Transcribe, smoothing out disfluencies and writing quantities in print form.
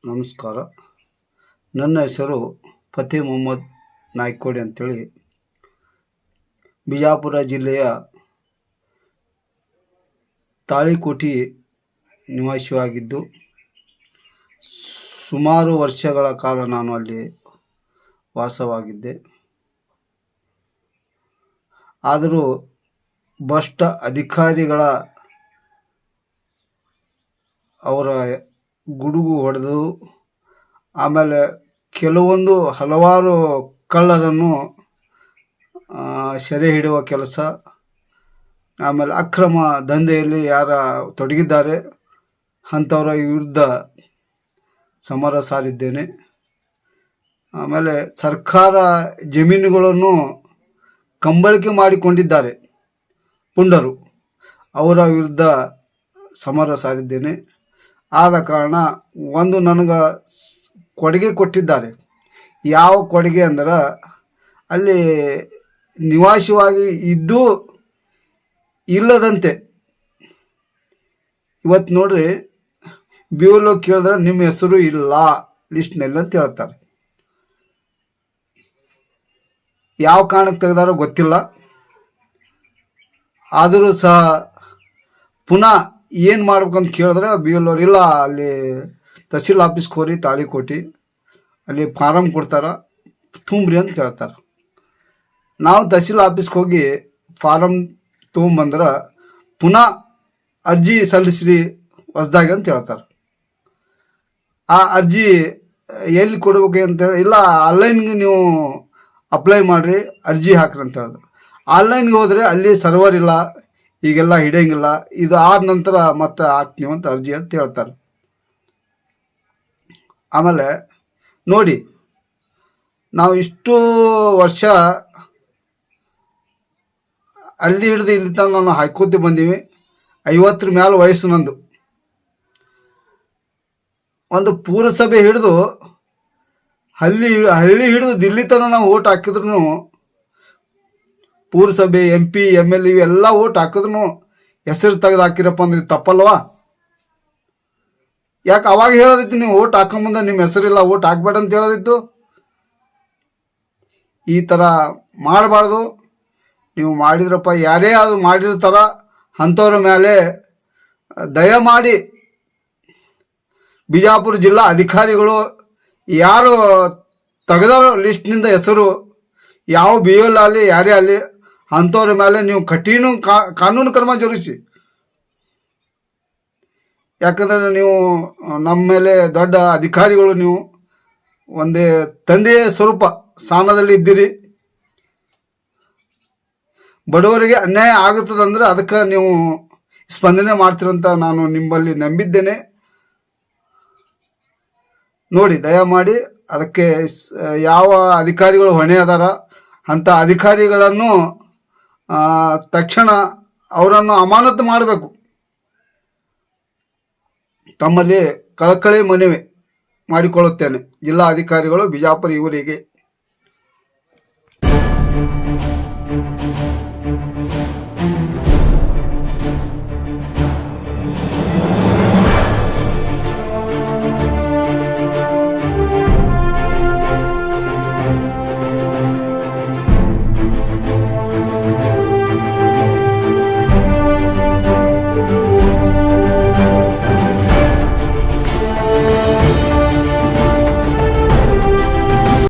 ನಮಸ್ಕಾರ. ನನ್ನ ಹೆಸರು ಫತೇ ಮೊಹಮ್ಮದ್ ನಾಯ್ಕೋಡಿ ಅಂತೇಳಿ ಬಿಜಾಪುರ ಜಿಲ್ಲೆಯ ತಾಳಿಕೋಟೆ ನಿವಾಸಿಯಾಗಿದ್ದು ಸುಮಾರು ವರ್ಷಗಳ ಕಾಲ ನಾನು ಅಲ್ಲಿ ವಾಸವಾಗಿದ್ದೆ. ಆದರೂ ಭ್ರಷ್ಟ ಅಧಿಕಾರಿಗಳ ಅವರ ಗುಡುಗು ಹೊಡೆದು ಆಮೇಲೆ ಕೆಲವೊಂದು ಹಲವಾರು ಕಳ್ಳರನ್ನು ಸೆರೆ ಹಿಡಿಯುವ ಕೆಲಸ, ಆಮೇಲೆ ಅಕ್ರಮ ದಂಧೆಯಲ್ಲಿ ಯಾರ ತೊಡಗಿದ್ದಾರೆ ಅಂಥವರ ವಿರುದ್ಧ ಸಮರ ಸಾರಿದ್ದೇನೆ. ಆಮೇಲೆ ಸರ್ಕಾರ ಜಮೀನುಗಳನ್ನು ಕಂಬಳಿಕೆ ಮಾಡಿಕೊಂಡಿದ್ದಾರೆ ಪುಂಡರು, ಅವರ ವಿರುದ್ಧ ಸಮರ ಸಾರಿದ್ದೇನೆ. ಆದ ಕಾರಣ ಒಂದು ನನಗೆ ಕೊಡುಗೆ ಕೊಟ್ಟಿದ್ದಾರೆ. ಯಾವ ಕೊಡುಗೆ ಅಂದ್ರೆ, ಅಲ್ಲಿ ನಿವಾಸಿಯಾಗಿ ಇದ್ದು ಇಲ್ಲದಂತೆ ಇವತ್ತು ನೋಡ್ರಿ, BLO ಕೇಳಿದ್ರೆ ನಿಮ್ಮ ಹೆಸರು ಇಲ್ಲ ಲಿಸ್ಟ್ನಲ್ಲಿ ಅಂತ ಹೇಳ್ತಾರೆ. ಯಾವ ಕಾರಣಕ್ಕೆ ತೆಗೆದಾರೋ ಗೊತ್ತಿಲ್ಲ. ಆದರೂ ಸಹ ಪುನಃ ಏನು ಮಾಡ್ಬೇಕಂತ ಕೇಳಿದ್ರೆ BLO ಇಲ್ಲ, ಅಲ್ಲಿ ತಹಸೀಲ್ ಆಫೀಸ್ಗೆ ಹೋರಿ ತಾಳಿಕೋಟೆ, ಅಲ್ಲಿ ಫಾರಮ್ ಕೊಡ್ತಾರೆ ತುಂಬ್ರಿ ಅಂತ ಕೇಳ್ತಾರೆ. ನಾವು ತಹಸೀಲ್ ಆಫೀಸ್ಗೆ ಹೋಗಿ ಫಾರಮ್ ತೊಗೊಂಬಂದ್ರೆ ಪುನಃ ಅರ್ಜಿ ಸಲ್ಲಿಸ್ರಿ ಹೊಸ್ದಾಗಿ ಅಂತ ಹೇಳ್ತಾರೆ. ಆ ಅರ್ಜಿ ಎಲ್ಲಿ ಕೊಡ್ಬೇಕು ಅಂತೇಳಿ, ಇಲ್ಲ ಆನ್ಲೈನ್ಗೆ ನೀವು ಅಪ್ಲೈ ಮಾಡಿರಿ, ಅರ್ಜಿ ಹಾಕ್ರಿ ಅಂತ ಹೇಳಿದ್ರು. ಆನ್ಲೈನ್ಗೆ ಹೋದರೆ ಅಲ್ಲಿ ಸರ್ವರ್ ಇಲ್ಲ, ಈಗೆಲ್ಲ ಹಿಡಿಯಂಗಿಲ್ಲ, ಇದು ಆದ ನಂತರ ಮತ್ತೆ ಹಾಕ್ತೀವಿ ಅಂತ ಅರ್ಜಿ ಅಂತ ಹೇಳ್ತಾರೆ. ಆಮೇಲೆ ನೋಡಿ, ನಾವು ಇಷ್ಟು ವರ್ಷ ಅಲ್ಲಿ ಹಿಡಿದು ಇಲ್ಲಿ ತನಕ ನಾನು ಹಾಕೋತಿ ಬಂದೀವಿ. 50 ಮೇಲೆ ವಯಸ್ಸು ನಂದು. ಒಂದು ಪುರಸಭೆ ಹಿಡಿದು ಹಳ್ಳಿ ಹಿಡಿದು ದಿಲ್ಲಿ ತನಕ ನಾವು ಓಟ್ ಹಾಕಿದ್ರು, ಪುರಸಭೆ MP MLA ಇವೆಲ್ಲ ಓಟ್ ಹಾಕಿದ್ರು ಹೆಸರು ತೆಗೆದು ಹಾಕಿರಪ್ಪ ಅಂದ್ರೆ ತಪ್ಪಲ್ವಾ? ಯಾಕೆ ಅವಾಗ ಹೇಳೋದಿತ್ತು, ನೀವು ಓಟ್ ಹಾಕೊಂಬಂದ ನಿಮ್ಮ ಹೆಸರಿಲ್ಲ, ಓಟ್ ಹಾಕ್ಬೇಡ ಅಂತ ಹೇಳೋದಿತ್ತು. ಈ ಥರ ಮಾಡಬಾರ್ದು. ನೀವು ಮಾಡಿದ್ರಪ್ಪ, ಯಾರೇ ಅದು ಮಾಡಿರ್ತಾರ ಅಂಥವ್ರ ಮೇಲೆ ದಯಮಾಡಿ ಬಿಜಾಪುರ ಜಿಲ್ಲಾ ಅಧಿಕಾರಿಗಳು ಯಾರು ತೆಗೆದವರು ಲಿಸ್ಟ್ನಿಂದ ಹೆಸರು, ಯಾವ BLO ಆಗಲಿ ಯಾರೇ ಆಗಲಿ ಅಂಥವ್ರ ಮೇಲೆ ನೀವು ಕಠಿಣ ಕಾನೂನು ಕ್ರಮ ಜರುಗಿಸಿ. ಯಾಕಂದರೆ ನೀವು ನಮ್ಮ ಮೇಲೆ ದೊಡ್ಡ ಅಧಿಕಾರಿಗಳು, ನೀವು ಒಂದೇ ತಂದೆಯ ಸ್ವರೂಪ ಸ್ಥಾನದಲ್ಲಿ ಇದ್ದೀರಿ. ಬಡವರಿಗೆ ಅನ್ಯಾಯ ಆಗುತ್ತದಂದ್ರೆ ಅದಕ್ಕೆ ನೀವು ಸ್ಪಂದನೆ ಮಾಡ್ತೀರಂತ ನಾನು ನಿಮ್ಮಲ್ಲಿ ನಂಬಿದ್ದೇನೆ. ನೋಡಿ, ದಯಮಾಡಿ ಅದಕ್ಕೆ ಯಾವ ಅಧಿಕಾರಿಗಳು ಹೊಣೆ ಅದಾರ ಅಂಥ ಅಧಿಕಾರಿಗಳನ್ನು ತಕ್ಷಣ ಅವರನ್ನು ಅಮಾನತು ಮಾಡಬೇಕು. ತಮ್ಮಲ್ಲಿ ಕಳಕಳಿ ಮನವಿ ಮಾಡಿಕೊಳ್ಳುತ್ತೇನೆ ಜಿಲ್ಲಾ ಅಧಿಕಾರಿಗಳು ಬಿಜಾಪುರ ಇವರಿಗೆ.